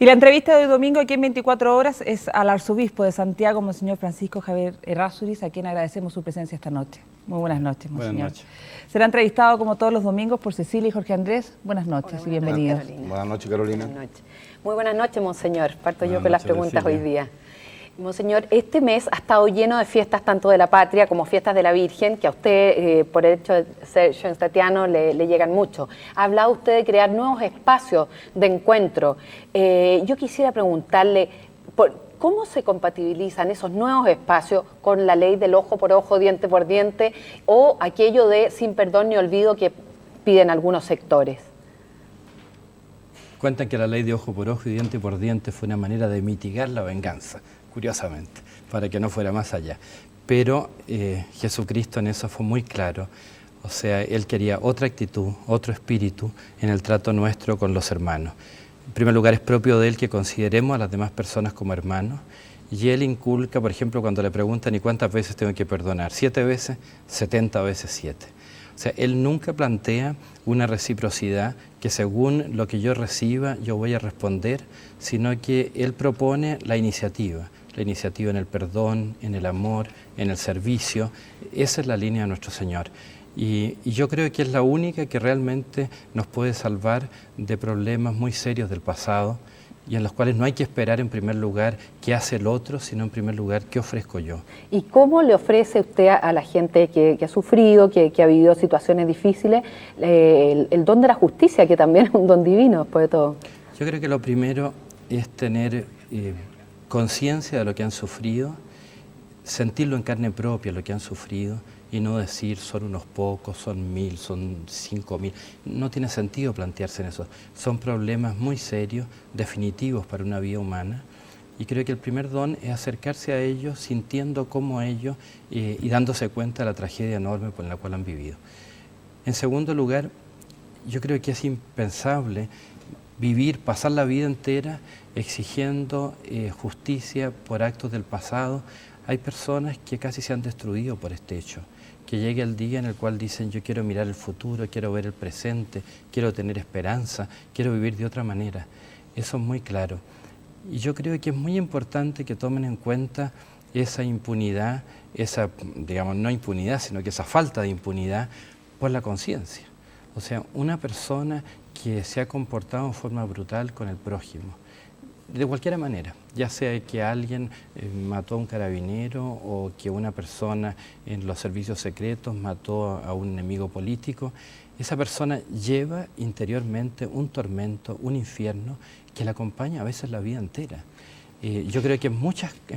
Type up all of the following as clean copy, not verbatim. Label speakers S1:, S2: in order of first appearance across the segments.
S1: Y la entrevista de hoy domingo aquí en 24 horas es al arzobispo de Santiago, Monseñor Francisco Javier Errázuriz, a quien agradecemos su presencia esta noche. Muy buenas noches, Monseñor.
S2: Buenas noches.
S1: Será entrevistado como todos los domingos por Cecilia y Jorge Andrés. Buenas noches y bienvenidos.
S3: Buenas noches, Carolina.
S4: Buenas noches. Muy buenas noches, Monseñor. Parto yo
S2: Buenas
S4: con las
S2: noches,
S4: preguntas
S2: Cecilia.
S4: hoy día. Monseñor, este mes ha estado lleno de fiestas tanto de la patria como fiestas de la Virgen, que a usted, por el hecho de ser schoenstattiano, le llegan mucho. Ha hablado usted de crear nuevos espacios de encuentro. Yo quisiera preguntarle, ¿cómo se compatibilizan esos nuevos espacios con la ley del ojo por ojo, diente por diente, o aquello de sin perdón ni olvido que piden algunos sectores?
S2: Cuentan que la ley de ojo por ojo y diente por diente fue una manera de mitigar la venganza, curiosamente, para que no fuera más allá. Pero Jesucristo en eso fue muy claro. O sea, Él quería otra actitud, otro espíritu en el trato nuestro con los hermanos. En primer lugar, es propio de Él que consideremos a las demás personas como hermanos. Y Él inculca, por ejemplo, cuando le preguntan ¿y cuántas veces tengo que perdonar? 7 veces, 70 veces 7. O sea, Él nunca plantea una reciprocidad que según lo que yo reciba yo voy a responder, sino que Él propone la iniciativa en el perdón, en el amor, en el servicio. Esa es la línea de nuestro Señor. Y yo creo que es la única que realmente nos puede salvar de problemas muy serios del pasado y en los cuales no hay que esperar en primer lugar qué hace el otro, sino en primer lugar qué ofrezco yo.
S4: ¿Y cómo le ofrece usted a la gente que ha sufrido, que ha vivido situaciones difíciles, el don de la justicia, que también es un don divino después de todo?
S2: Yo creo que lo primero es tener conciencia de lo que han sufrido, sentirlo en carne propia lo que han sufrido y no decir son unos pocos, son 1000, son 5000. No tiene sentido plantearse en eso. Son problemas muy serios, definitivos para una vida humana. Y creo que el primer don es acercarse a ellos sintiendo como ellos y dándose cuenta de la tragedia enorme por la cual han vivido. En segundo lugar, yo creo que es impensable pasar la vida entera exigiendo justicia por actos del pasado. Hay personas que casi se han destruido por este hecho. Que llegue el día en el cual dicen yo quiero mirar el futuro, quiero ver el presente, quiero tener esperanza, quiero vivir de otra manera. Eso es muy claro. Y yo creo que es muy importante que tomen en cuenta esa impunidad, esa, digamos, no impunidad, sino que esa falta de impunidad por la conciencia. O sea, una persona que se ha comportado en forma brutal con el prójimo, de cualquier manera, ya sea que alguien mató a un carabinero o que una persona en los servicios secretos mató a un enemigo político, esa persona lleva interiormente un tormento, un infierno que la acompaña a veces la vida entera. Yo creo que en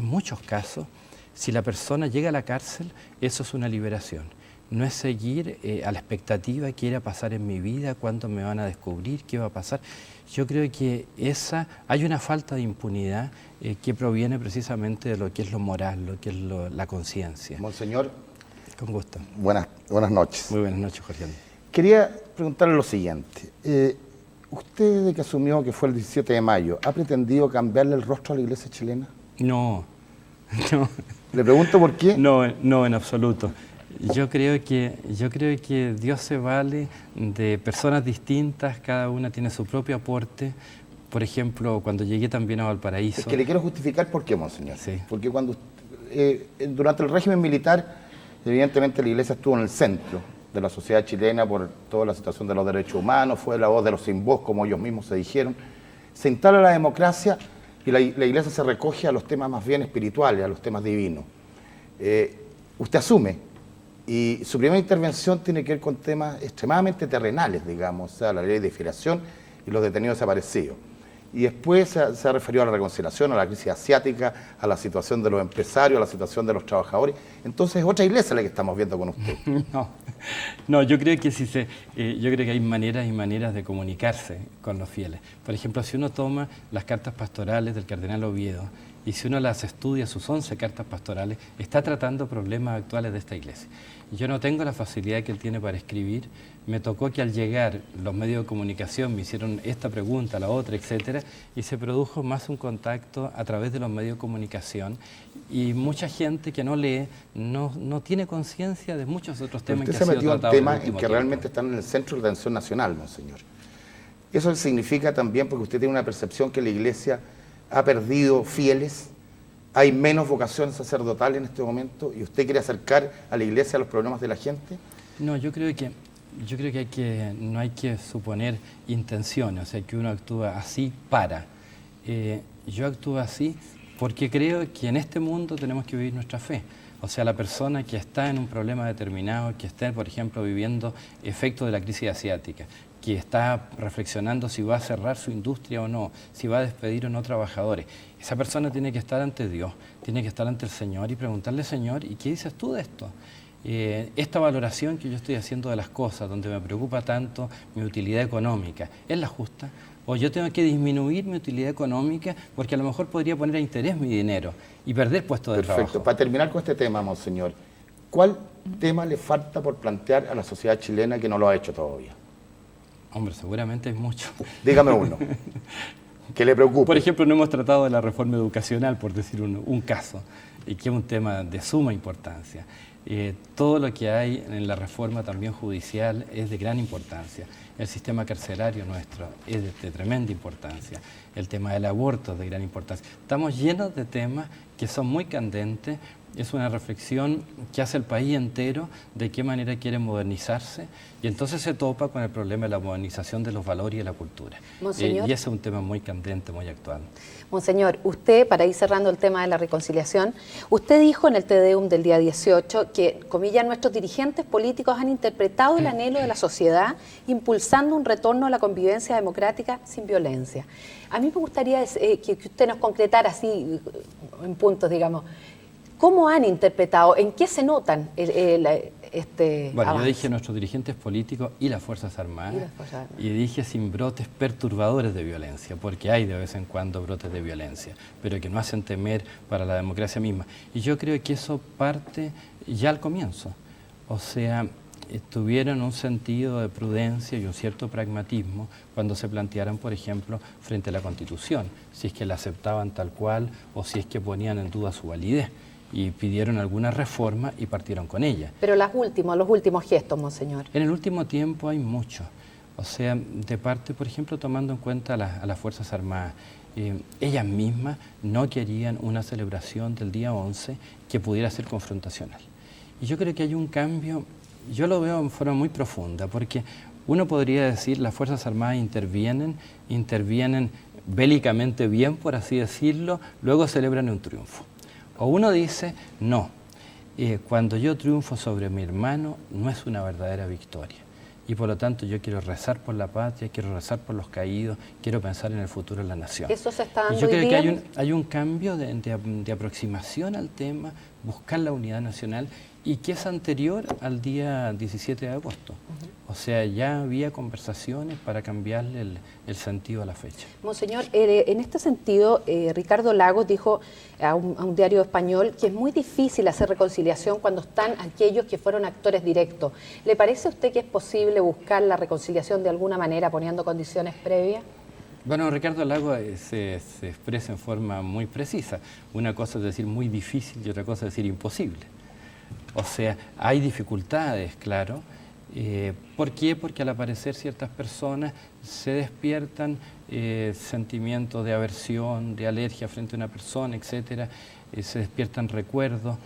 S2: muchos casos, si la persona llega a la cárcel, eso es una liberación. No es seguir a la expectativa qué irá a pasar en mi vida, cuándo me van a descubrir, qué va a pasar. Yo creo que hay una falta de impunidad que proviene precisamente de lo que es lo moral, lo que es la conciencia.
S3: Monseñor.
S2: Con gusto.
S3: Buenas noches.
S2: Muy buenas noches, Jorge.
S3: Quería preguntarle lo siguiente. ¿Usted, desde que asumió que fue el 17 de mayo, ha pretendido cambiarle el rostro a la iglesia chilena?
S2: No.
S3: Le pregunto por qué.
S2: No, en absoluto. Yo creo que Dios se vale de personas distintas, cada una tiene su propio aporte. Por ejemplo, cuando llegué también a Valparaíso...
S3: Es que le quiero justificar por qué, Monseñor.
S2: Sí.
S3: Porque durante el régimen militar, evidentemente la iglesia estuvo en el centro de la sociedad chilena por toda la situación de los derechos humanos, fue la voz de los sin voz, como ellos mismos se dijeron. Se instala la democracia y la iglesia se recoge a los temas más bien espirituales, a los temas divinos. Usted asume. Y su primera intervención tiene que ver con temas extremadamente terrenales, digamos, o sea, la ley de filiación y los detenidos desaparecidos. Y después se ha referido a la reconciliación, a la crisis asiática, a la situación de los empresarios, a la situación de los trabajadores. Entonces es otra iglesia la que estamos viendo con usted.
S2: No, yo creo que yo creo que hay maneras y maneras de comunicarse con los fieles. Por ejemplo, si uno toma las cartas pastorales del cardenal Oviedo y si uno las estudia, sus 11 cartas pastorales, está tratando problemas actuales de esta iglesia. Yo no tengo la facilidad que él tiene para escribir. Me tocó que al llegar los medios de comunicación me hicieron esta pregunta, la otra, etcétera, y se produjo más un contacto a través de los medios de comunicación y mucha gente que no lee no tiene conciencia de muchos otros temas que han sido tratados.
S3: Usted se metió en temas en que realmente están en el centro de la atención nacional, Monseñor. Eso significa también, porque usted tiene una percepción que la Iglesia ha perdido fieles, hay menos vocación sacerdotal en este momento, y usted quiere acercar a la Iglesia a los problemas de la gente.
S2: No, yo creo que no hay que suponer intenciones, o sea, que uno actúa así para. Yo actúo así porque creo que en este mundo tenemos que vivir nuestra fe. O sea, la persona que está en un problema determinado, que está, por ejemplo, viviendo efectos de la crisis asiática, que está reflexionando si va a cerrar su industria o no, si va a despedir o no trabajadores, esa persona tiene que estar ante Dios, tiene que estar ante el Señor y preguntarle, Señor, ¿y qué dices tú de esto? Esta valoración que yo estoy haciendo de las cosas, donde me preocupa tanto mi utilidad económica, ¿es la justa? ¿O yo tengo que disminuir mi utilidad económica porque a lo mejor podría poner a interés mi dinero y perder puestos de trabajo?
S3: Perfecto. Para terminar con este tema, monseñor, ¿cuál tema le falta por plantear a la sociedad chilena que no lo ha hecho todavía?
S2: Hombre, seguramente hay mucho.
S3: Dígame uno. ¿Qué le preocupa?
S2: Por ejemplo, no hemos tratado de la reforma educacional, por decir un caso, y que es un tema de suma importancia. Todo lo que hay en la reforma también judicial es de gran importancia. El sistema carcelario nuestro es de tremenda importancia. El tema del aborto es de gran importancia. Estamos llenos de temas que son muy candentes. Es una reflexión que hace el país entero de qué manera quiere modernizarse, y entonces se topa con el problema de la modernización de los valores y de la cultura. Y ese es un tema muy candente, muy actual.
S4: Monseñor, usted, para ir cerrando el tema de la reconciliación, usted dijo en el Te Deum del día 18 que, comillas, nuestros dirigentes políticos han interpretado el anhelo de la sociedad impulsando un retorno a la convivencia democrática sin violencia. A mí me gustaría que usted nos concretara así, en puntos, digamos, ¿cómo han interpretado? ¿En qué se notan
S2: Bueno,
S4: avance?
S2: yo dije nuestros dirigentes políticos y las Fuerzas Armadas, y dije sin brotes perturbadores de violencia, porque hay de vez en cuando brotes de violencia, pero que no hacen temer para la democracia misma. Y yo creo que eso parte ya al comienzo. O sea, tuvieron un sentido de prudencia y un cierto pragmatismo cuando se plantearan, por ejemplo, frente a la Constitución, si es que la aceptaban tal cual o si es que ponían en duda su validez. Y pidieron alguna reforma y partieron con ella.
S4: Pero los últimos gestos, monseñor.
S2: En el último tiempo hay mucho. O sea, de parte, por ejemplo, tomando en cuenta a las Fuerzas Armadas, ellas mismas no querían una celebración del día 11 que pudiera ser confrontacional. Y yo creo que hay un cambio, yo lo veo en forma muy profunda, porque uno podría decir las Fuerzas Armadas intervienen bélicamente bien, por así decirlo, luego celebran un triunfo. O uno dice, no, cuando yo triunfo sobre mi hermano no es una verdadera victoria. Y por lo tanto yo quiero rezar por la patria, quiero rezar por los caídos, quiero pensar en el futuro de la nación.
S4: ¿Eso se está dando
S2: y yo creo
S4: hoy
S2: que
S4: día?
S2: hay un cambio de aproximación al tema, buscar la unidad nacional, y que es anterior al día 17 de agosto. O sea, ya había conversaciones para cambiarle el sentido a la fecha.
S4: Monseñor, en este sentido, Ricardo Lagos dijo a un diario español que es muy difícil hacer reconciliación cuando están aquellos que fueron actores directos. ¿Le parece a usted que es posible buscar la reconciliación de alguna manera poniendo condiciones previas?
S2: Bueno, Ricardo Lagos se expresa en forma muy precisa. Una cosa es decir muy difícil y otra cosa es decir imposible. O sea, hay dificultades, claro. ¿Por qué? Porque al aparecer ciertas personas se despiertan sentimientos de aversión, de alergia frente a una persona, etcétera. Se despiertan recuerdos.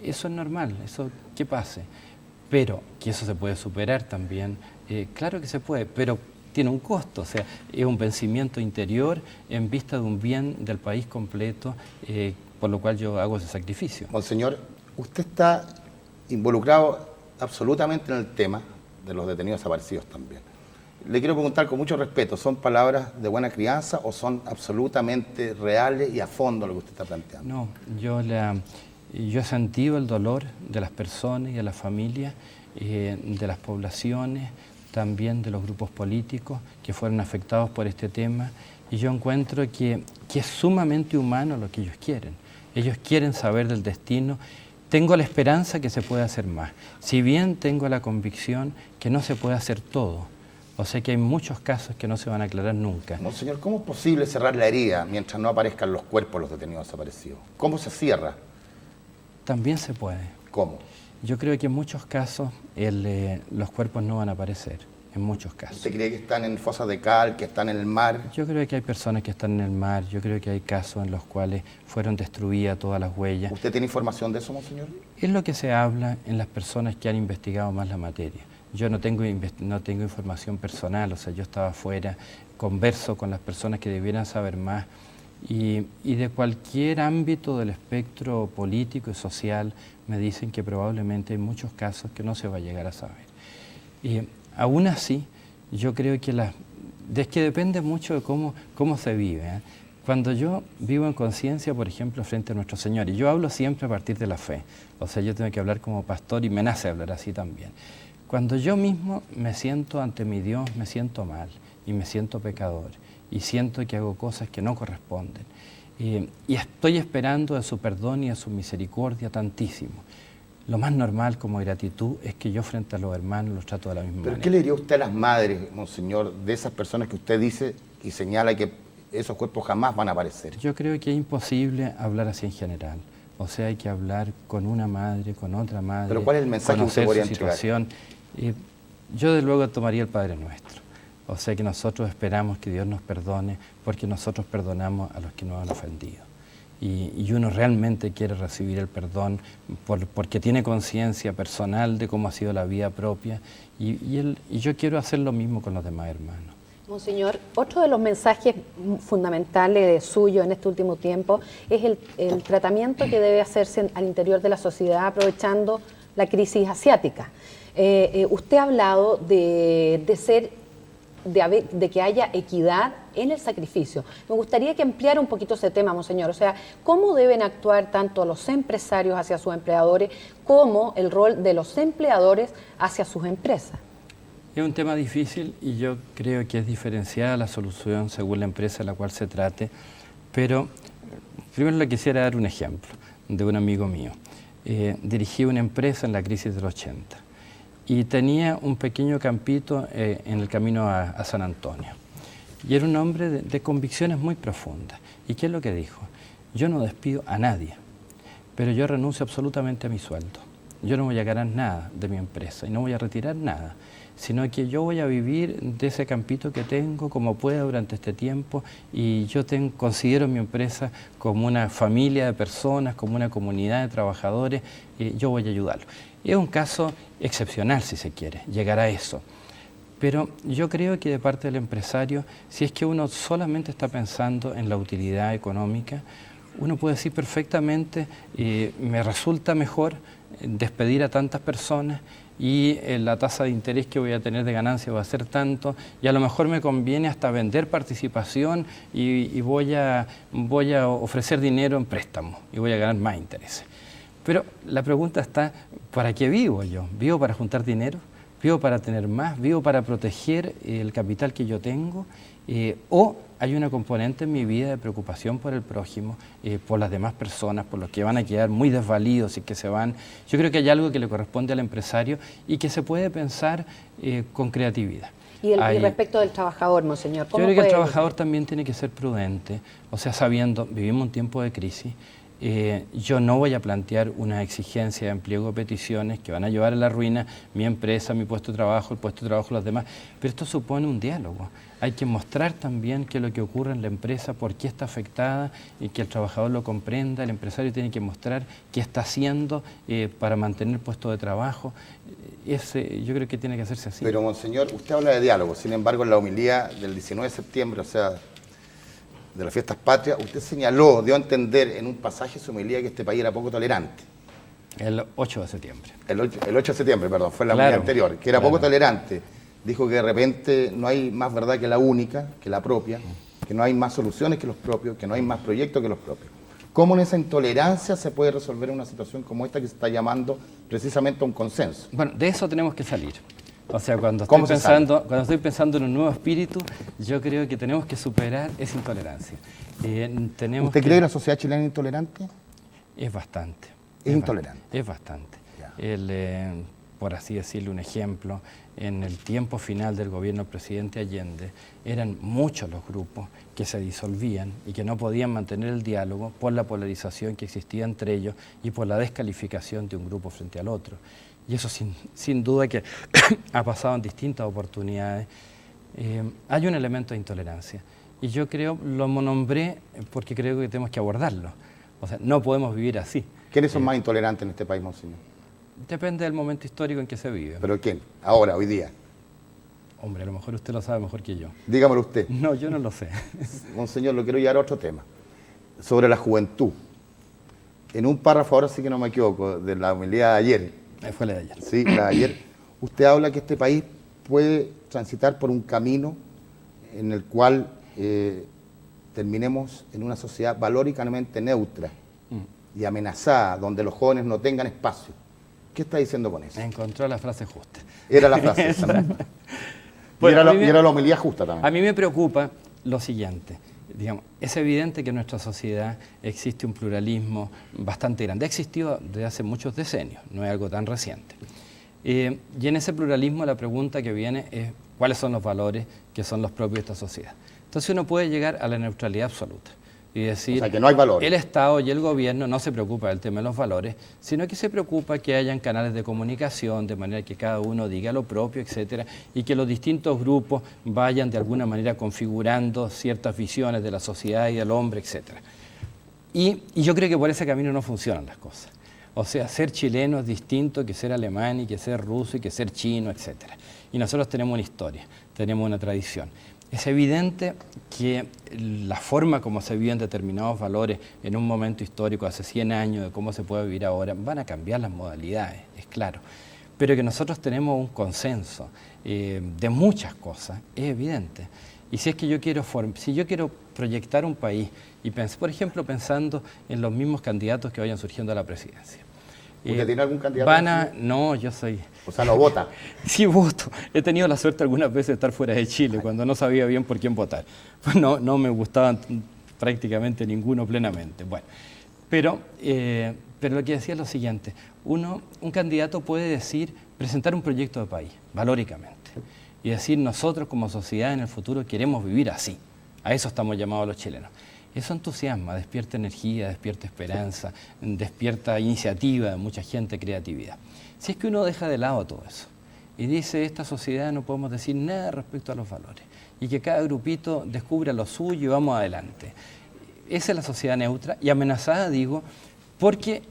S2: Eso es normal, eso que pase. Pero que eso se puede superar también, claro que se puede, pero tiene un costo, o sea, es un vencimiento interior en vista de un bien del país completo, por lo cual yo hago ese sacrificio.
S3: Monseñor, usted está involucrado absolutamente en el tema de los detenidos desaparecidos también. Le quiero preguntar con mucho respeto, ¿son palabras de buena crianza o son absolutamente reales y a fondo lo que usted está planteando?
S2: No, yo he sentido el dolor de las personas y de las familias, de las poblaciones, también de los grupos políticos que fueron afectados por este tema, y yo encuentro que es sumamente humano lo que ellos quieren. Ellos quieren saber del destino. Tengo la esperanza que se puede hacer más, si bien tengo la convicción que no se puede hacer todo. O sea que hay muchos casos que no se van a aclarar nunca.
S3: Monseñor, ¿cómo es posible cerrar la herida mientras no aparezcan los cuerpos de los detenidos desaparecidos? ¿Cómo se cierra?
S2: También se puede.
S3: ¿Cómo?
S2: Yo creo que en muchos casos los cuerpos no van a aparecer. en muchos casos.
S3: ¿Usted cree que están en fosas de cal, que están en el mar?
S2: Yo creo que hay personas que están en el mar, yo creo que hay casos en los cuales fueron destruidas todas las huellas.
S3: ¿Usted tiene información de eso, monseñor?
S2: Es lo que se habla en las personas que han investigado más la materia. Yo no tengo información personal, o sea, yo estaba afuera, converso con las personas que debieran saber más y de cualquier ámbito del espectro político y social me dicen que probablemente hay muchos casos que no se va a llegar a saber. Y aún así, yo creo que es que depende mucho de cómo se vive, ¿eh? Cuando yo vivo en conciencia, por ejemplo, frente a nuestro Señor, y yo hablo siempre a partir de la fe, o sea, yo tengo que hablar como pastor y me nace hablar así también. Cuando yo mismo me siento ante mi Dios, me siento mal y me siento pecador y siento que hago cosas que no corresponden y estoy esperando de su perdón y de su misericordia tantísimo. Lo más normal como gratitud es que yo frente a los hermanos los trato de la misma manera.
S3: ¿Pero qué le diría usted a las madres, monseñor, de esas personas que usted dice y señala que esos cuerpos jamás van a aparecer?
S2: Yo creo que es imposible hablar así en general. O sea, hay que hablar con una madre, con otra madre.
S3: ¿Pero cuál es el mensaje que usted podría entregar?
S2: Yo de luego tomaría el Padre Nuestro. O sea que nosotros esperamos que Dios nos perdone porque nosotros perdonamos a los que nos han ofendido. Y uno realmente quiere recibir el perdón porque tiene conciencia personal de cómo ha sido la vida propia y yo quiero hacer lo mismo con los demás hermanos.
S4: Monseñor, otro de los mensajes fundamentales suyo en este último tiempo es el tratamiento que debe hacerse al interior de la sociedad aprovechando la crisis asiática. Usted ha hablado de que haya equidad en el sacrificio. Me gustaría que ampliara un poquito ese tema, monseñor. O sea, ¿cómo deben actuar tanto los empresarios hacia sus empleadores como el rol de los empleadores hacia sus empresas?
S2: Es un tema difícil y yo creo que es diferenciada la solución según la empresa a la cual se trate, pero primero le quisiera dar un ejemplo de un amigo mío. Dirigí una empresa en la crisis del 80 y tenía un pequeño campito en el camino a San Antonio. Y era un hombre de convicciones muy profundas. ¿Y qué es lo que dijo? Yo no despido a nadie, pero yo renuncio absolutamente a mi sueldo. Yo no voy a ganar nada de mi empresa y no voy a retirar nada, sino que yo voy a vivir de ese campito que tengo como pueda durante este tiempo y yo considero mi empresa como una familia de personas, como una comunidad de trabajadores y yo voy a ayudarlo. Es un caso excepcional, si se quiere, llegar a eso. Pero yo creo que de parte del empresario, si es que uno solamente está pensando en la utilidad económica, uno puede decir perfectamente, me resulta mejor despedir a tantas personas y la tasa de interés que voy a tener de ganancia va a ser tanto y a lo mejor me conviene hasta vender participación y voy a ofrecer dinero en préstamo y voy a ganar más intereses. Pero la pregunta está, ¿para qué vivo yo? ¿Vivo para juntar dinero? ¿Vivo para tener más? ¿Vivo para proteger el capital que yo tengo? ¿O hay una componente en mi vida de preocupación por el prójimo, por las demás personas, por los que van a quedar muy desvalidos y que se van? Yo creo que hay algo que le corresponde al empresario y que se puede pensar con creatividad.
S4: Y respecto del trabajador, monseñor, ¿cómo
S2: yo creo que el trabajador también tiene que ser prudente, o sea, sabiendo, vivimos un tiempo de crisis, yo no voy a plantear una exigencia de pliego de peticiones que van a llevar a la ruina mi empresa, mi puesto de trabajo, el puesto de trabajo de los demás, pero esto supone un diálogo. Hay que mostrar también qué es lo que ocurre en la empresa, por qué está afectada y que el trabajador lo comprenda. El empresario tiene que mostrar qué está haciendo para mantener el puesto de trabajo. Yo creo que tiene que hacerse así.
S3: Pero, monseñor, usted habla de diálogo. Sin embargo, en la homilía del 19 de septiembre, o sea, de las fiestas patrias, usted señaló, dio a entender en un pasaje de su homilía que este país era poco tolerante.
S2: El 8 de septiembre.
S3: El 8 de septiembre, perdón, fue la homilía anterior, que era poco tolerante. Dijo que de repente no hay más verdad que la única, que la propia, que no hay más soluciones que los propios, que no hay más proyectos que los propios. ¿Cómo en esa intolerancia se puede resolver una situación como esta que se está llamando precisamente a un consenso?
S2: Bueno, de eso tenemos que salir. O sea, cuando estoy pensando en un nuevo espíritu, yo creo que tenemos que superar esa intolerancia.
S3: ¿Usted cree que la sociedad chilena es intolerante?
S2: Es bastante.
S3: ¿Es intolerante?
S2: Es bastante. Por así decirle un ejemplo, en el tiempo final del gobierno del presidente Allende, eran muchos los grupos que se disolvían y que no podían mantener el diálogo por la polarización que existía entre ellos y por la descalificación de un grupo frente al otro. y eso sin duda que ha pasado en distintas oportunidades, hay un elemento de intolerancia. Y yo creo, lo nombré porque creo que tenemos que abordarlo. O sea, no podemos vivir así.
S3: ¿Quiénes son más intolerantes en este país, monseñor?
S2: Depende del momento histórico en que se vive.
S3: ¿Pero quién? Ahora, hoy día.
S2: Hombre, a lo mejor usted lo sabe mejor que yo.
S3: Dígamelo usted.
S2: No, yo no lo sé.
S3: Monseñor, lo quiero llevar a otro tema. Sobre la juventud. En un párrafo, ahora sí que no me equivoco, de la homilía de ayer.
S2: Fue la de ayer.
S3: Sí, la de ayer. Usted habla que este país puede transitar por un camino en el cual terminemos en una sociedad valóricamente neutra y amenazada, donde los jóvenes no tengan espacio. ¿Qué está diciendo con eso?
S2: Encontró la frase justa.
S3: Era la frase esa.
S2: Bueno,
S3: y era la homilía justa también.
S2: A mí me preocupa lo siguiente. Digamos, es evidente que en nuestra sociedad existe un pluralismo bastante grande. Ha existido desde hace muchos decenios, no es algo tan reciente. Y en ese pluralismo la pregunta que viene es cuáles son los valores que son los propios de esta sociedad. Entonces uno puede llegar a la neutralidad absoluta y decir,
S3: o sea, que no hay valores.
S2: El Estado y el gobierno no se preocupa del tema de los valores, sino que se preocupa que hayan canales de comunicación, de manera que cada uno diga lo propio, etcétera, y que los distintos grupos vayan de alguna manera configurando ciertas visiones de la sociedad y del hombre, etcétera. Y yo creo que por ese camino no funcionan las cosas. O sea, ser chileno es distinto que ser alemán y que ser ruso y que ser chino, etcétera. Y nosotros tenemos una historia, tenemos una tradición. Es evidente que la forma como se viven determinados valores en un momento histórico, hace 100 años, de cómo se puede vivir ahora, van a cambiar las modalidades, es claro. Pero que nosotros tenemos un consenso de muchas cosas, es evidente. Y si es que yo quiero proyectar un país, y por ejemplo pensando en los mismos candidatos que vayan surgiendo a la presidencia.
S3: ¿Usted tiene algún candidato?
S2: No, yo soy...
S3: O sea, ¿no vota?
S2: Sí, voto. He tenido la suerte algunas veces de estar fuera de Chile, cuando no sabía bien por quién votar. Pues no me gustaban prácticamente ninguno plenamente. Bueno, pero lo que decía es lo siguiente. Un candidato puede presentar un proyecto de país, valóricamente, y decir, nosotros como sociedad en el futuro queremos vivir así. A eso estamos llamados los chilenos. Eso entusiasma, despierta energía, despierta esperanza, despierta iniciativa de mucha gente, creatividad. Si es que uno deja de lado todo eso y dice, esta sociedad no podemos decir nada respecto a los valores y que cada grupito descubra lo suyo y vamos adelante. Esa es la sociedad neutra y amenazada, digo, porque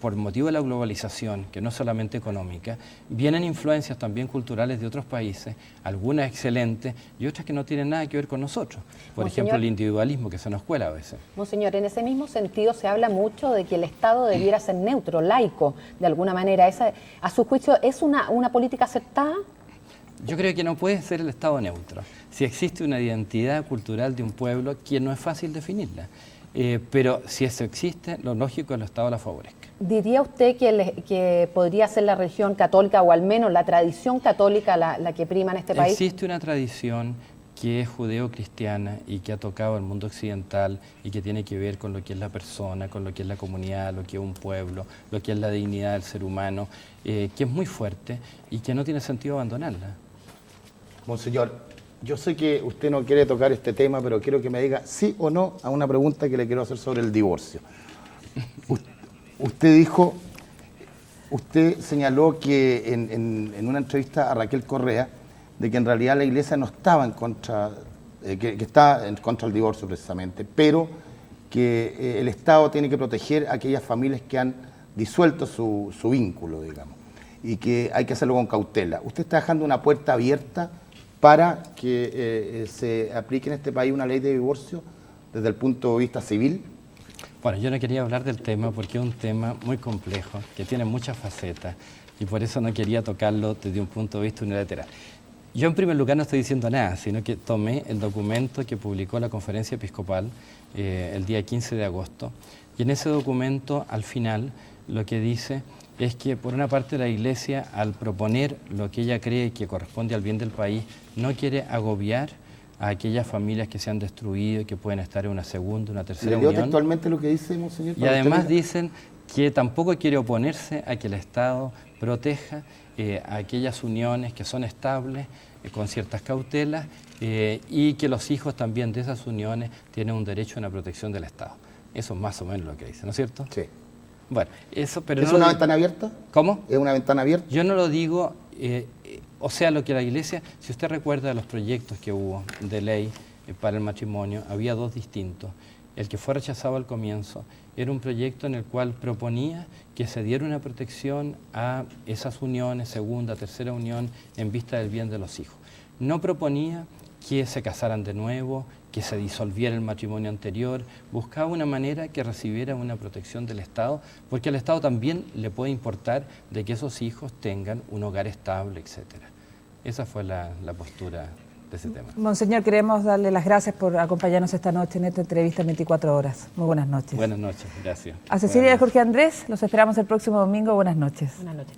S2: por motivo de la globalización, que no es solamente económica, vienen influencias también culturales de otros países, algunas excelentes y otras que no tienen nada que ver con nosotros. Por ejemplo, el individualismo que se nos cuela a veces.
S4: Monseñor, en ese mismo sentido se habla mucho de que el Estado debiera ser neutro, laico, de alguna manera. A su juicio, ¿es una política aceptada?
S2: Yo creo que no puede ser el Estado neutro. Si existe una identidad cultural de un pueblo, que no es fácil definirla. Pero si eso existe, lo lógico es que el Estado la favorezca.
S4: ¿Diría usted que podría ser la religión católica o al menos la tradición católica la que prima en este país?
S2: Existe una tradición que es judeo-cristiana y que ha tocado el mundo occidental y que tiene que ver con lo que es la persona, con lo que es la comunidad, lo que es un pueblo, lo que es la dignidad del ser humano, que es muy fuerte y que no tiene sentido abandonarla.
S3: Monseñor, yo sé que usted no quiere tocar este tema, pero quiero que me diga sí o no a una pregunta que le quiero hacer sobre el divorcio. Usted señaló que en una entrevista a Raquel Correa de que en realidad la Iglesia no estaba en contra, que está en contra del divorcio precisamente, pero que el Estado tiene que proteger a aquellas familias que han disuelto su vínculo, digamos, y que hay que hacerlo con cautela. ¿Usted está dejando una puerta abierta para que se aplique en este país una ley de divorcio desde el punto de vista civil?
S2: Bueno, yo no quería hablar del tema porque es un tema muy complejo, que tiene muchas facetas, y por eso no quería tocarlo desde un punto de vista unilateral. Yo en primer lugar no estoy diciendo nada, sino que tomé el documento que publicó la Conferencia Episcopal el día 15 de agosto, y en ese documento, al final, lo que dice es que, por una parte, la Iglesia, al proponer lo que ella cree que corresponde al bien del país, no quiere agobiar a aquellas familias que se han destruido y que pueden estar en una segunda, una tercera unión.
S3: ¿Le leo textualmente lo que dice, monseñor?
S2: Y además dicen que tampoco quiere oponerse a que el Estado proteja a aquellas uniones que son estables, con ciertas cautelas, y que los hijos también de esas uniones tienen un derecho a una protección del Estado. Eso es más o menos lo que dice, ¿no es cierto?
S3: Sí.
S2: Bueno, eso, pero
S3: ¿Es
S2: no
S3: una
S2: lo-
S3: ventana abierta?
S2: ¿Cómo?
S3: ¿Es una ventana abierta?
S2: Yo no lo digo, o sea, lo que la Iglesia, si usted recuerda los proyectos que hubo de ley para el matrimonio, había dos distintos. El que fue rechazado al comienzo era un proyecto en el cual proponía que se diera una protección a esas uniones, segunda, tercera unión, en vista del bien de los hijos. No proponía que se casaran de nuevo, que se disolviera el matrimonio anterior, buscaba una manera que recibiera una protección del Estado, porque al Estado también le puede importar de que esos hijos tengan un hogar estable, etc. Esa fue la postura de ese tema.
S1: Monseñor, queremos darle las gracias por acompañarnos esta noche en esta entrevista en 24 horas. Muy buenas noches.
S2: Buenas noches, gracias.
S1: A Cecilia y a Jorge Andrés, los esperamos el próximo domingo. Buenas noches.
S4: Buenas noches.